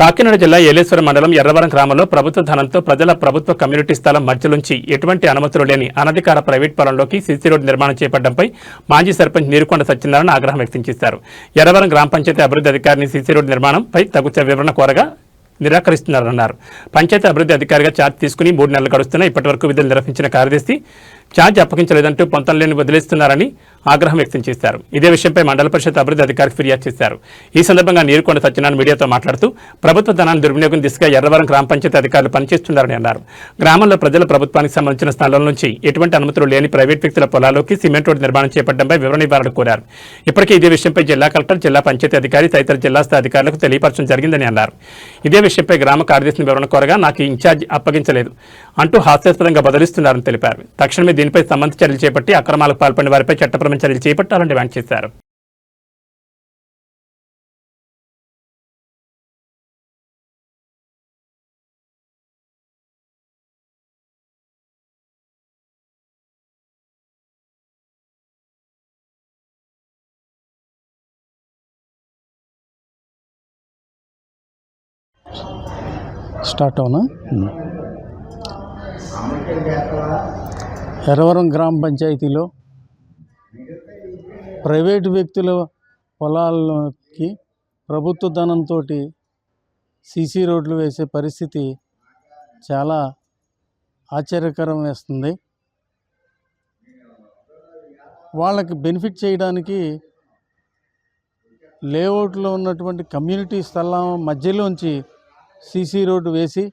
కాకినాడ జిల్లా ఏలేశ్వరం మండలం ఎర్రవరం గ్రామంలో ప్రభుత్వ ధనంతో ప్రజల ప్రభుత్వ కమ్యూనిటీ స్థలం మధ్యలోంచి ఎటువంటి అనుమతులు లేని అనధికార ప్రైవేట్ పొలంలోకి సీసీ రోడ్డు నిర్మాణం చేపట్టడంపై మాజీ సర్పంచ్ నీరుకొండ సత్యనారాయణ ఆగ్రహం వ్యక్తం చేశారు. ఎర్రవరం గ్రామ పంచాయతీ అభివృద్ధి అధికారిని సీసీ రోడ్డు నిర్మాణంపై తగు వివరణ కోరగా నిరాకరిస్తున్నారన్నారు. పంచాయతీ అభివృద్ధి అధికారిగా ఛార్జ్ తీసుకుని 3 నెలలు గడుస్తున్నా ఇప్పటివరకు విధులు నిర్వహించిన కార్యదర్శి ఛార్జ్ అప్పగించలేదంటూ పొంతం లేని వదిలేస్తున్నారని ఆగ్రహం వ్యక్తం చేశారు. ఇదే విషయంపై మండల పరిషత్ అభివృద్ధి అధికారికి ఫిర్యాదు చేశారు. ఈ సందర్భంగా నీరుకొండ సత్యనారాయణ మీడియాతో మాట్లాడుతూ ప్రభుత్వ ధనాన్ని దుర్వినియోగం దిశగా ఎర్రవరం గ్రామ పంచాయతీ అధికారులు పనిచేస్తున్నారని అన్నారు. గ్రామంలో ప్రజల ప్రభుత్వానికి సంబంధించిన స్థలం నుంచి ఎటువంటి అనుమతులు లేని ప్రైవేట్ వ్యక్తుల పొలాల్లోకి సిమెంట్ రోడ్డు నిర్మాణం చేపట్టడంపై వివరణ ఇవ్వాలని కోరారు. ఇప్పటికే ఇదే విషయంపై జిల్లా కలెక్టర్, జిల్లా పంచాయతీ అధికారి తదితర జిల్లా స్థాయి అధికారులకు తెలియపరచడం జరిగిందని అన్నారు. ఇదే విషయంపై గ్రామ కార్యదర్శిని వివరణ కోరగా నాకు ఇన్ఛార్జ్ అప్పగించలేదు అంటూ హాస్యాస్పదంగా బదిలిస్తున్నారని తెలిపారు. తక్షణమే దీనిపై సంబంధిత చర్యలు చేపట్టి అక్రమాలకు పాల్పడిన వారిపై చట్టపరమైన చర్యలు చేపట్టాలని డిమాండ్ చేశారు. స్టార్ట్ అవునా? ఎర్రవరం గ్రామ పంచాయతీలో ప్రైవేటు వ్యక్తుల పొలాల్లోకి ప్రభుత్వ ధనంతో సీసీ రోడ్లు వేసే పరిస్థితి చాలా ఆశ్చర్యకరం వేస్తుంది. వాళ్ళకి బెనిఫిట్ చేయడానికి లేఅవుట్లో ఉన్నటువంటి కమ్యూనిటీ స్థలం మధ్యలోంచి సీసీ రోడ్డు వేసి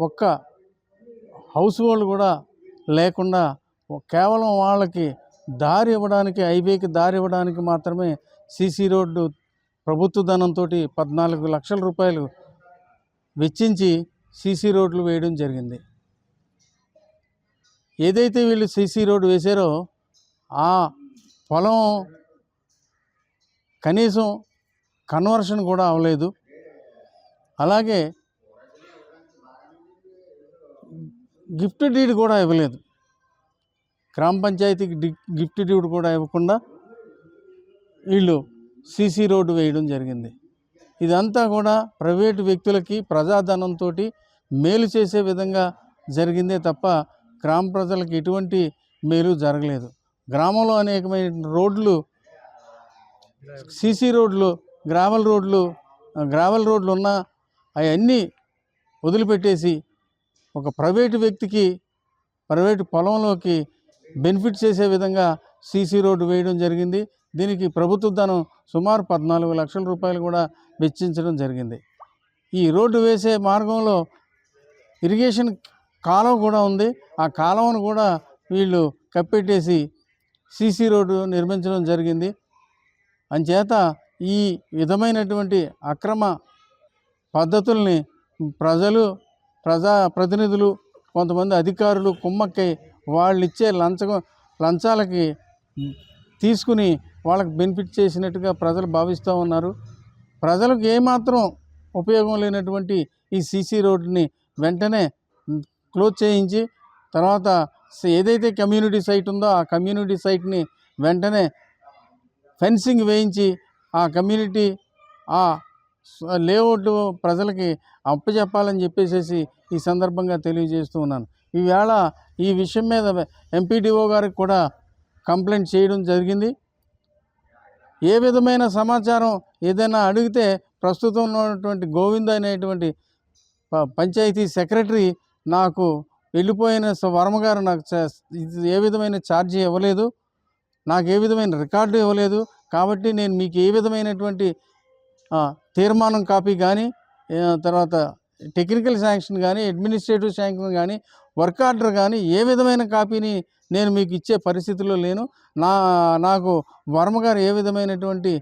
ఒక్క హౌస్ హోల్డ్ కూడా లేకుండా కేవలం వాళ్ళకి దారి ఇవ్వడానికి, హైవేకి దారి ఇవ్వడానికి మాత్రమే సీసీ రోడ్డు ప్రభుత్వ ధనంతో 14 లక్షల రూపాయలు వెచ్చించి సీసీ రోడ్లు వేయడం జరిగింది. ఏదైతే వీళ్ళు సీసీ రోడ్డు వేశారో ఆ పొలం కనీసం కన్వర్షన్ కూడా అవ్వలేదు. అలాగే గిఫ్ట్ డీడ్ కూడా ఇవ్వలేదు. గ్రామ పంచాయతీకి గిఫ్ట్ డీడ్ కూడా ఇవ్వకుండా వీళ్ళు సీసీ రోడ్డు వేయడం జరిగింది. ఇదంతా కూడా ప్రైవేటు వ్యక్తులకి ప్రజాధనంతో మేలు చేసే విధంగా జరిగిందే తప్ప గ్రామ ప్రజలకు ఎటువంటి మేలు జరగలేదు. గ్రామంలో అనేకమైన రోడ్లు, సీసీ రోడ్లు, గ్రావెల్ రోడ్లు ఉన్నా అవన్నీ వదిలిపెట్టేసి ఒక ప్రైవేటు వ్యక్తికి ప్రైవేటు పొలంలోకి బెనిఫిట్ చేసే విధంగా సీసీ రోడ్డు వేయడం జరిగింది. దీనికి ప్రభుత్వ ధనం సుమారు 14 లక్షల రూపాయలు కూడా వెచ్చించడం జరిగింది. ఈ రోడ్డు వేసే మార్గంలో ఇరిగేషన్ కాలువ కూడా ఉంది. ఆ కాలువను కూడా వీళ్ళు కప్పెట్టేసి సీసీ రోడ్డు నిర్మించడం జరిగింది. అంచేత ఈ విధమైనటువంటి అక్రమ పద్ధతుల్ని ప్రజాప్రతినిధులు, కొంతమంది అధికారులు కుమ్మక్కై వాళ్ళు ఇచ్చే లంచాలకి తీసుకుని వాళ్ళకి బెనిఫిట్ చేసినట్టుగా ప్రజలు భావిస్తూ ఉన్నారు. ప్రజలకు ఏమాత్రం ఉపయోగం లేనటువంటి ఈ సీసీ రోడ్డుని వెంటనే క్లోజ్ చేయించి, తర్వాత ఏదైతే కమ్యూనిటీ సైట్ ఉందో ఆ కమ్యూనిటీ సైట్ని వెంటనే ఫెన్సింగ్ వేయించి ఆ కమ్యూనిటీ ఆ లేఅవుట్ ప్రజలకి అప్పచెప్పాలని చెప్పేసి ఈ సందర్భంగా తెలియజేస్తూ ఉన్నాను. ఈవేళ ఈ విషయం మీద ఎంపీడీఓ గారికి కూడా కంప్లైంట్ చేయడం జరిగింది. ఏ విధమైన సమాచారం ఏదైనా అడిగితే ప్రస్తుతం ఉన్నటువంటి గోవింద్ అనేటువంటి పంచాయతీ సెక్రటరీ నాకు వెళ్ళిపోయిన వర్మగారు నాకు ఏ విధమైన ఛార్జీ ఇవ్వలేదు, నాకు ఏ విధమైన రికార్డు ఇవ్వలేదు. కాబట్టి నేను మీకు ఏ విధమైనటువంటి తీర్మానం కాపీ కానీ, తర్వాత టెక్నికల్ శాంక్షన్ కానీ, అడ్మినిస్ట్రేటివ్ శాంక్షన్ కానీ, వర్క్ ఆర్డర్ కానీ ఏ విధమైన కాపీని నేను మీకు ఇచ్చే పరిస్థితిలో లేను. నాకు వర్మగారు ఏ విధమైనటువంటి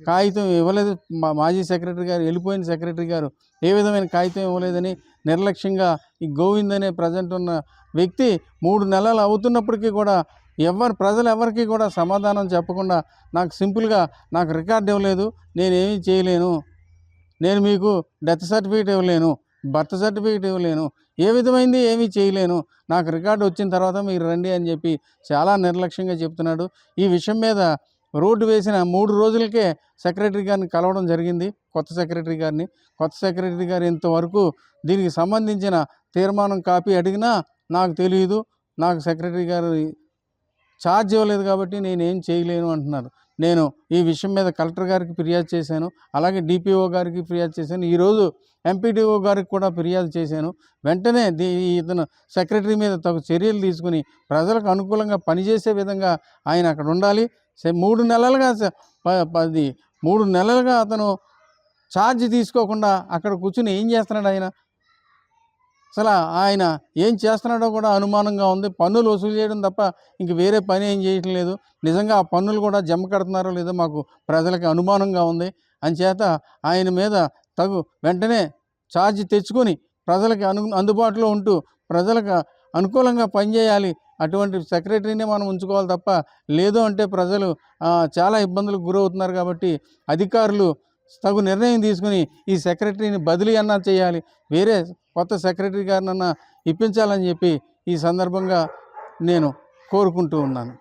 కాగితం ఇవ్వలేదు, మాజీ సెక్రటరీ గారు, వెళ్ళిపోయిన సెక్రటరీ గారు ఏ విధమైన కాగితం ఇవ్వలేదని నిర్లక్ష్యంగా ఈ గోవింద్ అనే ప్రజెంట్ ఉన్న వ్యక్తి 3 నెలలు అవుతున్నప్పటికీ కూడా ప్రజలు ఎవరికి కూడా సమాధానం చెప్పకుండా నాకు సింపుల్గా నాకు రికార్డు ఇవ్వలేదు, నేనేమీ చేయలేను, నేను మీకు డెత్ సర్టిఫికేట్ ఇవ్వలేను, బర్త్ సర్టిఫికేట్ ఇవ్వలేను, ఏ విధమైంది ఏమీ చేయలేను, నాకు రికార్డు వచ్చిన తర్వాత మీరు రండి అని చెప్పి చాలా నిర్లక్ష్యంగా చెప్తున్నాడు. ఈ విషయం మీద రోడ్డు వేసిన 3 రోజులకే సెక్రటరీ గారిని కలవడం జరిగింది, కొత్త సెక్రటరీ గారిని. కొత్త సెక్రటరీ గారు ఇంతవరకు దీనికి సంబంధించిన తీర్మానం కాపీ అడిగినా నాకు తెలియదు, నాకు సెక్రటరీ గారు ఛార్జ్ ఇవ్వలేదు కాబట్టి నేనేం చేయలేను అంటున్నారు. నేను ఈ విషయం మీద కలెక్టర్ గారికి ఫిర్యాదు చేశాను, అలాగే డిపిఓ గారికి ఫిర్యాదు చేశాను, ఈరోజు ఎంపీడీఓ గారికి కూడా ఫిర్యాదు చేశాను. వెంటనే ఇతను సెక్రటరీ మీద తగు చర్యలు తీసుకుని ప్రజలకు అనుకూలంగా పనిచేసే విధంగా ఆయన అక్కడ ఉండాలి. 3 నెలలుగా 3 నెలలుగా అతను ఛార్జ్ తీసుకోకుండా అక్కడ కూర్చుని ఏం చేస్తున్నాడు ఆయన? అసలు ఆయన ఏం చేస్తున్నాడో కూడా అనుమానంగా ఉంది. పన్నులు వసూలు చేయడం తప్ప ఇంక వేరే పని ఏం చేయటం లేదు. నిజంగా ఆ పన్నులు కూడా జమ కడుతున్నారో లేదో మాకు ప్రజలకి అనుమానంగా ఉంది. అంచేత ఆయన మీద వెంటనే ఛార్జ్ తెచ్చుకొని ప్రజలకి అందుబాటులో ఉంటూ ప్రజలకు అనుకూలంగా పనిచేయాలి. అటువంటి సెక్రటరీనే మనం ఉంచుకోవాలి తప్ప, లేదు అంటే ప్రజలు చాలా ఇబ్బందులకు గురవుతున్నారు. కాబట్టి అధికారులు తగు నిర్ణయం తీసుకుని ఈ సెక్రటరీని బదిలీ అన్నా చేయాలి, వేరే కొత్త సెక్రటరీ గారినన్నా ఇప్పించాలని చెప్పి ఈ సందర్భంగా నేను కోరుకుంటూ ఉన్నాను.